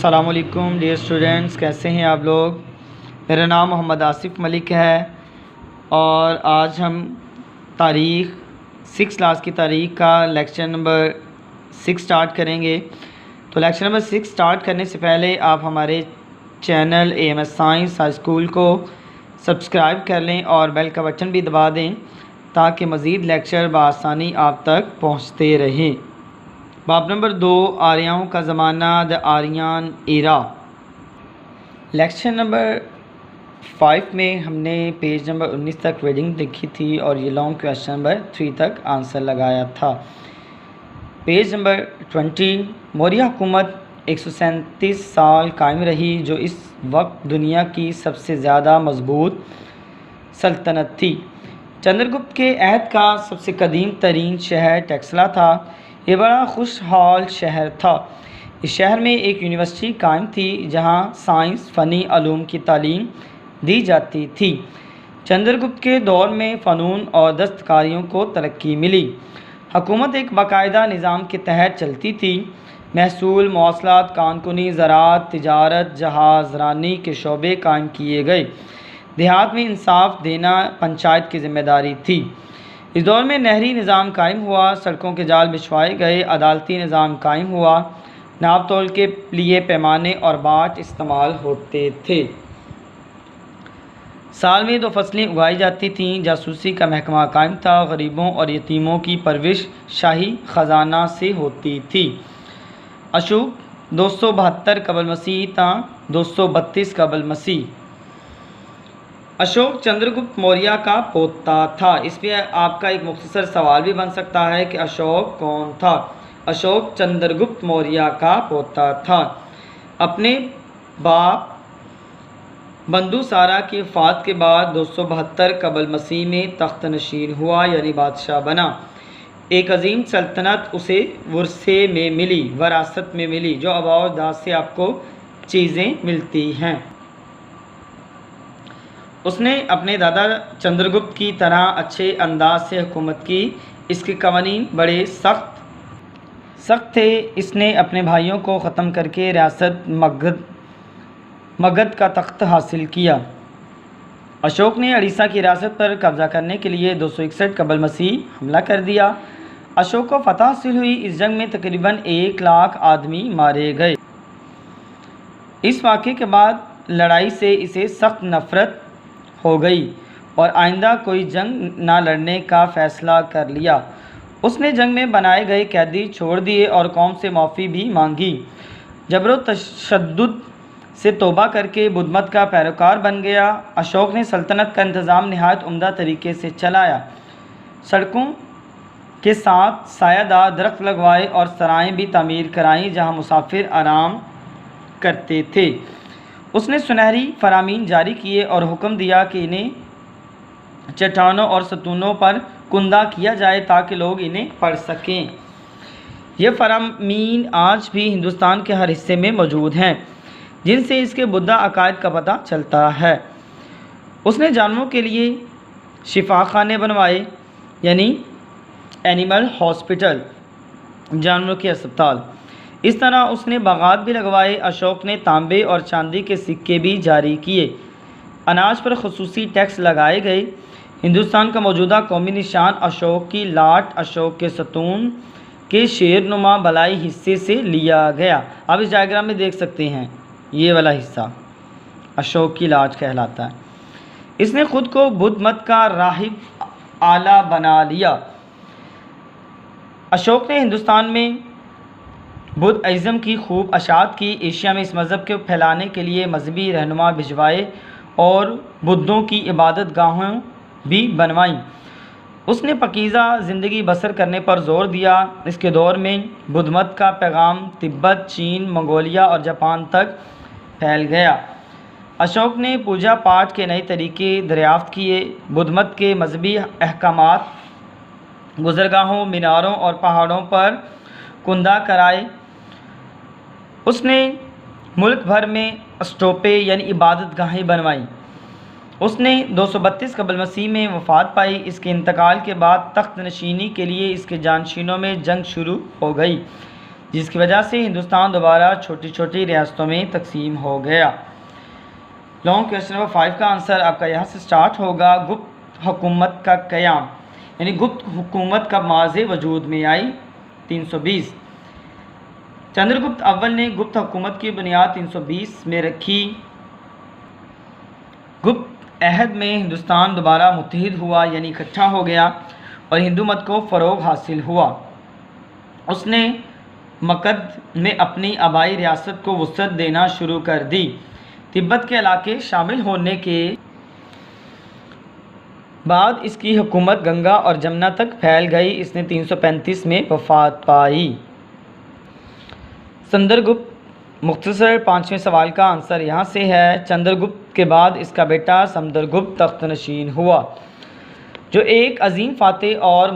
السلام علیکم dear students, کیسے ہیں آپ لوگ؟ میرا نام محمد آصف ملک ہے اور آج ہم تاریخ 6 کلاس کی تاریخ کا لیکچر نمبر 6 سٹارٹ کریں گے۔ تو لیکچر نمبر 6 سٹارٹ کرنے سے پہلے آپ ہمارے channel AMS science high school کو سبسکرائب کر لیں اور بیل کا بٹن بھی دبا دیں تاکہ مزید لیکچر بآسانی آپ تک پہنچتے رہیں۔ باب نمبر 2، آریاؤں کا زمانہ، دا آریان ایرا۔ لیکچر نمبر 5 میں ہم نے پیج نمبر 19 تک ریڈنگ دیکھی تھی اور یہ لانگ کویشچن نمبر 3 تک آنسر لگایا تھا۔ پیج نمبر 20، موریہ حکومت 137 سال قائم رہی، جو اس وقت دنیا کی سب سے زیادہ مضبوط سلطنت تھی۔ چندرگپت کے عہد کا سب سے قدیم ترین شہر ٹیکسلا تھا۔ یہ بڑا خوشحال شہر تھا۔ اس شہر میں ایک یونیورسٹی قائم تھی جہاں سائنس، فنی علوم کی تعلیم دی جاتی تھی۔ چندرگپت کے دور میں فنون اور دستکاریوں کو ترقی ملی۔ حکومت ایک باقاعدہ نظام کے تحت چلتی تھی۔ محصول، مواصلات، کانکنی، زراعت، تجارت، جہاز رانی کے شعبے قائم کیے گئے۔ دیہات میں انصاف دینا پنچایت کی ذمہ داری تھی۔ اس دور میں نہری نظام قائم ہوا، سڑکوں کے جال بچھوائے گئے، عدالتی نظام قائم ہوا، ناپ تول کے لیے پیمانے اور باٹ استعمال ہوتے تھے۔ سال میں 2 فصلیں اگائی جاتی تھیں۔ جاسوسی کا محکمہ قائم تھا۔ غریبوں اور یتیموں کی پرورش شاہی خزانہ سے ہوتی تھی۔ اشوک 272 قبل مسیح تا 232 قبل مسیح۔ اشوک چندرگپت موریہ کا پوتا تھا۔ اس پہ آپ کا ایک مختصر سوال بھی بن سکتا ہے کہ اشوک کون تھا؟ اشوک چندرگپت موریہ کا پوتا تھا۔ اپنے باپ بندوسارا کی وفات کے بعد 272 قبل مسیح میں تخت نشین ہوا، یعنی بادشاہ بنا۔ ایک عظیم سلطنت اسے وراثت میں ملی، جو آباء و اجداد سے آپ کو چیزیں ملتی ہیں۔ اس نے اپنے دادا چندرگپت کی طرح اچھے انداز سے حکومت کی۔ اس کے قوانین بڑے سخت تھے۔ اس نے اپنے بھائیوں کو ختم کر کے ریاست مگدھ کا تخت حاصل کیا۔ اشوک نے اڑیسہ کی ریاست پر قبضہ کرنے کے لیے 261 قبل مسیح حملہ کر دیا۔ اشوک کو فتح حاصل ہوئی۔ اس جنگ میں تقریباً 1 لاکھ آدمی مارے گئے۔ اس واقعے کے بعد لڑائی سے اسے سخت نفرت ہو گئی اور آئندہ کوئی جنگ نہ لڑنے کا فیصلہ کر لیا۔ اس نے جنگ میں بنائے گئے قیدی چھوڑ دیے اور قوم سے معافی بھی مانگی۔ جبر و تشدد سے توبہ کر کے بدھ مت کا پیروکار بن گیا۔ اشوک نے سلطنت کا انتظام نہایت عمدہ طریقے سے چلایا۔ سڑکوں کے ساتھ سایہ دار درخت لگوائے اور سرائیں بھی تعمیر کرائیں جہاں مسافر آرام کرتے تھے۔ اس نے سنہری فرامین جاری کیے اور حکم دیا کہ انہیں چٹانوں اور ستونوں پر کندہ کیا جائے تاکہ لوگ انہیں پڑھ سکیں۔ یہ فرامین آج بھی ہندوستان کے ہر حصے میں موجود ہیں، جن سے اس کے بدھا عقائد کا پتہ چلتا ہے۔ اس نے جانوروں کے لیے شفا خانے بنوائے، یعنی اینیمل ہاسپٹل، جانوروں کے اسپتال۔ اس طرح اس نے باغات بھی لگوائے۔ اشوک نے تانبے اور چاندی کے سکے بھی جاری کیے۔ اناج پر خصوصی ٹیکس لگائے گئے۔ ہندوستان کا موجودہ قومی نشان اشوک کی لاٹ اشوک کے ستون کے شیر نما بالائی حصے سے لیا گیا۔ آپ اس ڈائیگرام میں دیکھ سکتے ہیں، یہ والا حصہ اشوک کی لاٹ کہلاتا ہے۔ اس نے خود کو بدھ مت کا راہب اعلیٰ بنا لیا۔ اشوک نے ہندوستان میں بدھ ازم کی خوب اشاعت کی۔ ایشیا میں اس مذہب کو پھیلانے کے لیے مذہبی رہنما بھجوائے اور بدھوں کی عبادت گاہیں بھی بنوائیں۔ اس نے پاکیزہ زندگی بسر کرنے پر زور دیا۔ اس کے دور میں بدھ مت کا پیغام تبت، چین، منگولیا اور جاپان تک پھیل گیا۔ اشوک نے پوجا پاٹ کے نئے طریقے دریافت کیے۔ بدھ مت کے مذہبی احکامات گزرگاہوں، میناروں اور پہاڑوں پر کندہ کرائے۔ اس نے ملک بھر میں اسٹوپے یعنی عبادت گاہیں بنوائیں۔ اس نے 232 قبل مسیح میں وفات پائی۔ اس کے انتقال کے بعد تخت نشینی کے لیے اس کے جانشینوں میں جنگ شروع ہو گئی۔ جس کی وجہ سے ہندوستان دوبارہ چھوٹی چھوٹی ریاستوں میں تقسیم ہو گیا۔ لانگ کویشچن نمبر 5 کا آنسر آپ کا یہاں سے سٹارٹ ہوگا۔ گپت حکومت کا قیام، یعنی گپت حکومت کب ماض وجود میں آئی؟ 320۔ چندرگپت اول نے گپت حکومت کی بنیاد 320 میں رکھی۔ گپت عہد میں ہندوستان دوبارہ متحد ہوا، یعنی اکٹھا ہو گیا اور ہندو مت کو فروغ حاصل ہوا۔ اس نے مگدھ میں اپنی آبائی ریاست کو وسعت دینا شروع کر دی۔ تبت کے علاقے شامل ہونے کے بعد اس کی حکومت گنگا اور جمنا تک پھیل گئی۔ اس نے 335 میں وفات پائی۔ چندرگپت، مختصر 5ویں سوال کا آنسر یہاں سے ہے۔ چندرگپت کے بعد اس کا بیٹا سمدرگپت تخت نشین ہوا، جو ایک عظیم فاتح اور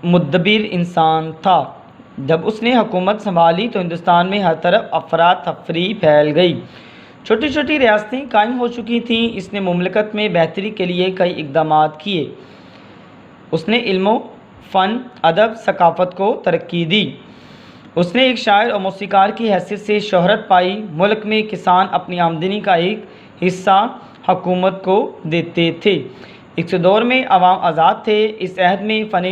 مدبر انسان تھا۔ جب اس نے حکومت سنبھالی تو ہندوستان میں ہر طرف افراتفری پھیل گئی، چھوٹی چھوٹی ریاستیں قائم ہو چکی تھیں۔ اس نے مملکت میں بہتری کے لیے کئی اقدامات کیے۔ اس نے علم و فن، ادب، ثقافت کو ترقی دی۔ اس نے ایک شاعر اور موسیقار کی حیثیت سے شہرت پائی۔ ملک میں کسان اپنی آمدنی کا ایک حصہ حکومت کو دیتے تھے۔ اس دور میں عوام آزاد تھے۔ اس عہد میں فن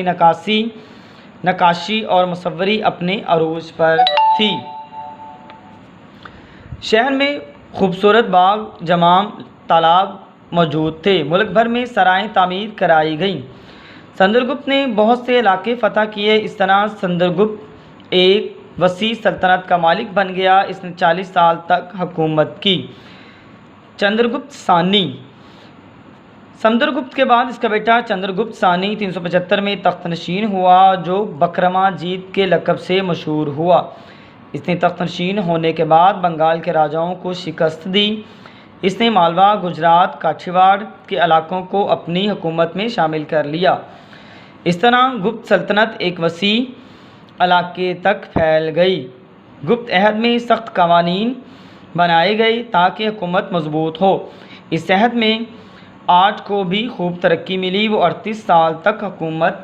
نقاشی اور مصوری اپنے عروج پر تھی۔ شہر میں خوبصورت باغ، جمام، تالاب موجود تھے۔ ملک بھر میں سرائیں تعمیر کرائی گئیں۔ چندرگپت نے بہت سے علاقے فتح کیے۔ اس طرح چندرگپت ایک وسیع سلطنت کا مالک بن گیا۔ اس نے 40 سال تک حکومت کی۔ چندرگپت ثانی، سمدرگپت کے بعد اس کا بیٹا چندرگپت ثانی 375 میں تخت نشین ہوا، جو بکرما جیت کے لقب سے مشہور ہوا۔ اس نے تخت نشین ہونے کے بعد بنگال کے راجاؤں کو شکست دی۔ اس نے مالوا، گجرات، کاٹھیاواڑ کے علاقوں کو اپنی حکومت میں شامل کر لیا۔ اس طرح گپت سلطنت ایک وسیع علاقے تک پھیل گئی۔ گپت عہد میں سخت قوانین بنائے گئے تاکہ حکومت مضبوط ہو۔ اس عہد میں آرٹ کو بھی خوب ترقی ملی۔ وہ 38 سال تک حکومت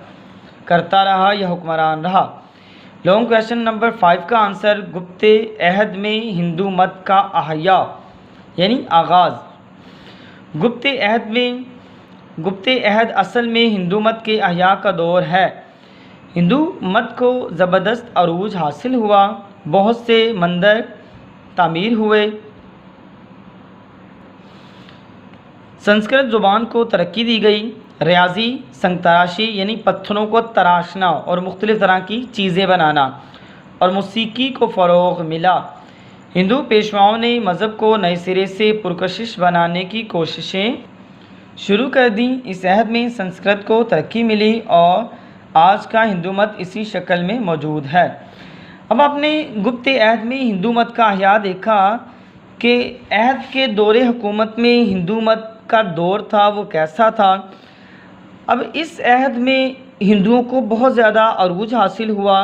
کرتا رہا یا حکمران رہا۔ لانگ کویشچن نمبر 5 کا آنسر، گپت عہد میں ہندو مت کا احیاء، یعنی آغاز۔ گپت عہد اصل میں ہندو مت کے احیاء کا دور ہے۔ ہندو مت کو زبردست عروج حاصل ہوا، بہت سے مندر تعمیر ہوئے، سنسکرت زبان کو ترقی دی گئی، ریاضی، سنگ تراشی یعنی پتھروں کو تراشنا اور مختلف طرح کی چیزیں بنانا، اور موسیقی کو فروغ ملا۔ ہندو پیشواؤں نے مذہب کو نئے سرے سے پرکشش بنانے کی کوششیں شروع کر دیں۔ اس عہد میں سنسکرت کو ترقی ملی اور آج کا ہندو مت اسی شکل میں موجود ہے۔ اب آپ نے گپت عہد میں ہندو مت کا احیاء دیکھا کہ عہد کے دور حکومت میں ہندو مت کا دور تھا وہ کیسا تھا۔ اب اس عہد میں ہندوؤں کو بہت زیادہ عروج حاصل ہوا،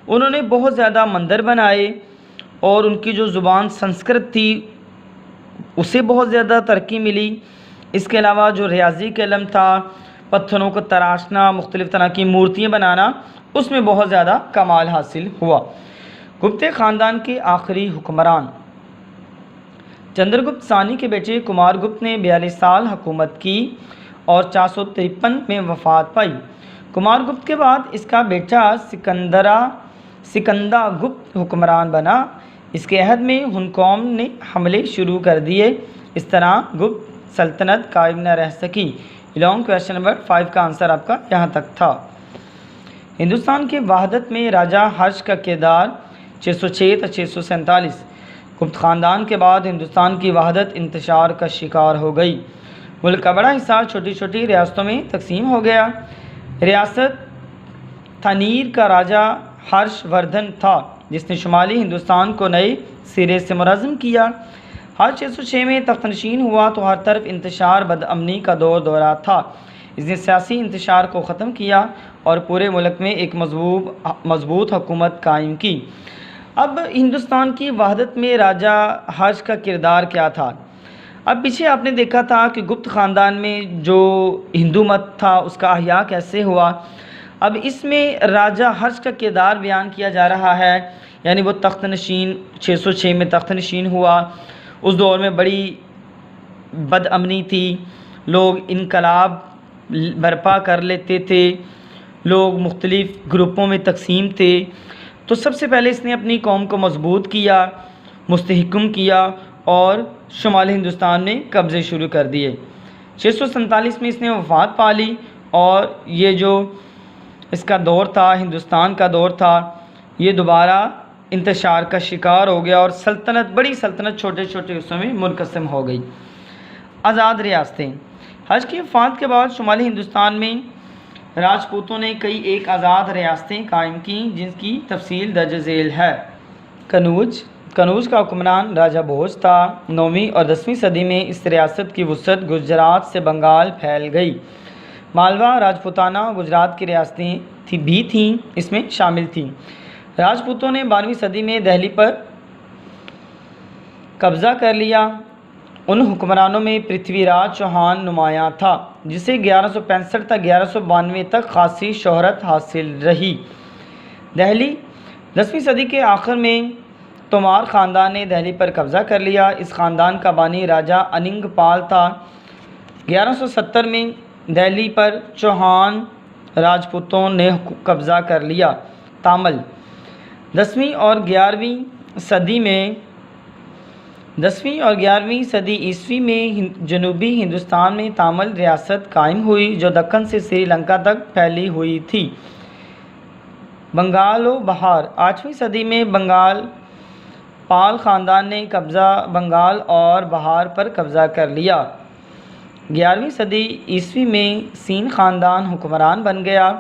انہوں نے بہت زیادہ مندر بنائے اور ان کی جو زبان سنسکرت تھی اسے بہت زیادہ ترقی ملی۔ اس کے علاوہ جو ریاضی کا علم تھا، پتھروں کو تراشنا، مختلف طرح کی مورتیاں بنانا، اس میں بہت زیادہ کمال حاصل ہوا۔ گپت خاندان کے آخری حکمران، چندرگپت ثانی کے بیٹے کمار گپت نے 42 سال حکومت کی اور 453 میں وفات پائی۔ کمار گپت کے بعد اس کا بیٹا سکندہ گپت حکمران بنا۔ اس کے عہد میں ہن قوم نے حملے شروع کر دیے، اس طرح گپت سلطنت قائم نہ رہ سکی۔ لانگ کویشچن نمبر 5 کا آنسر آپ کا یہاں تک تھا۔ ہندوستان کی وحدت میں راجہ ہرش کا کردار 606 تا 647۔ گپت خاندان کے بعد ہندوستان کی وحدت انتشار کا شکار ہو گئی۔ ملک کا بڑا حصہ چھوٹی چھوٹی ریاستوں میں تقسیم ہو گیا۔ ریاست تھانیر کا راجہ ہرش وردھن تھا، جس نے شمالی ہندوستان کو نئے سرے سے منظم کیا۔ ہر 606 میں تخت نشین ہوا تو ہر طرف انتشار بدامنی کا دورہ تھا۔ اس نے سیاسی انتشار کو ختم کیا اور پورے ملک میں ایک مضبوط حکومت قائم کی۔ اب ہندوستان کی وحدت میں راجہ ہرش کا کردار کیا تھا؟ اب پیچھے آپ نے دیکھا تھا کہ گپت خاندان میں جو ہندو مت تھا اس کا احیاء کیسے ہوا۔ اب اس میں راجہ ہرش کا کردار بیان کیا جا رہا ہے، یعنی وہ تخت نشین 606 میں تخت نشین ہوا۔ اس دور میں بڑی بد امنی تھی، لوگ انقلاب برپا کر لیتے تھے، لوگ مختلف گروپوں میں تقسیم تھے۔ تو سب سے پہلے اس نے اپنی قوم کو مضبوط کیا، مستحکم کیا اور شمالی ہندوستان میں قبضے شروع کر دیے۔ 647 میں اس نے وفات پا لی اور یہ جو اس کا دور تھا، ہندوستان کا دور تھا، یہ دوبارہ انتشار کا شکار ہو گیا اور سلطنت، بڑی سلطنت چھوٹے چھوٹے حصوں میں منقسم ہو گئی۔ آزاد ریاستیں۔ حج کی وفات کے بعد شمالی ہندوستان میں راجپوتوں نے کئی ایک آزاد ریاستیں قائم کیں، جن کی تفصیل درج ذیل ہے۔ کنوج کا حکمران راجہ بھوج تھا۔ 9ویں اور 10ویں صدی میں اس ریاست کی وسعت گجرات سے بنگال پھیل گئی۔ مالوا، راجپوتانہ، گجرات کی ریاستیں بھی تھیں، اس میں شامل تھیں۔ راجپوتوں نے 12ویں صدی میں دہلی پر قبضہ کر لیا۔ ان حکمرانوں میں پرتھوی راج چوہان نمایاں تھا، جسے 1165 تا 1192 تک خاصی شہرت حاصل رہی۔ دہلی 10ویں صدی کے آخر میں تومار خاندان نے دہلی پر قبضہ کر لیا۔ اس خاندان کا بانی راجہ اننگ پال تھا۔ 1170 میں دہلی پر چوہان راجپوتوں نے قبضہ کر لیا۔ تامل 10ویں اور 11ویں صدی عیسوی میں جنوبی ہندوستان میں تامل ریاست قائم ہوئی، جو دکن سے سری لنکا تک پھیلی ہوئی تھی۔ بنگال و بہار 8ویں صدی میں بنگال پال خاندان نے بنگال اور بہار پر قبضہ کر لیا۔ 11ویں صدی عیسوی میں سین خاندان حکمران بن گیا۔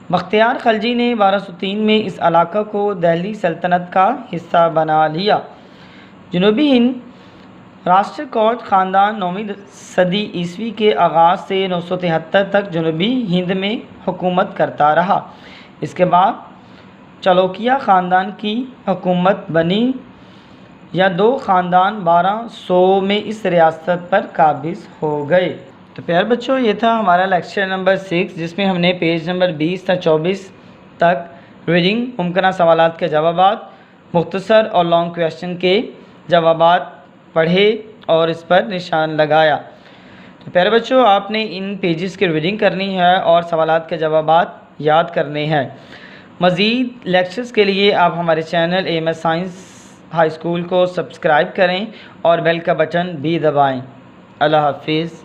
بختیار خلجی نے 1203 میں اس علاقہ کو دہلی سلطنت کا حصہ بنا لیا۔ جنوبی ہند راشٹرکوٹ خاندان 9ویں صدی عیسوی کے آغاز سے 973 تک جنوبی ہند میں حکومت کرتا رہا۔ اس کے بعد چلوکیہ خاندان کی حکومت بنی۔ یہ دو خاندان 1200 میں اس ریاست پر قابض ہو گئے۔ تو پیارے بچوں، یہ تھا ہمارا لیکچر نمبر 6، جس میں ہم نے پیج نمبر 20 تا 24 تک ریڈنگ، ممکنہ سوالات کے جوابات، مختصر اور لانگ کویشچن کے جوابات پڑھے اور اس پر نشان لگایا۔ تو پیارے بچوں، آپ نے ان پیجز کی ریڈنگ کرنی ہے اور سوالات کے جوابات یاد کرنے ہیں۔ مزید لیکچرز کے لیے آپ ہمارے channel AMS science high school کو سبسکرائب کریں اور بیل کا بٹن بھی دبائیں۔ اللہ حافظ۔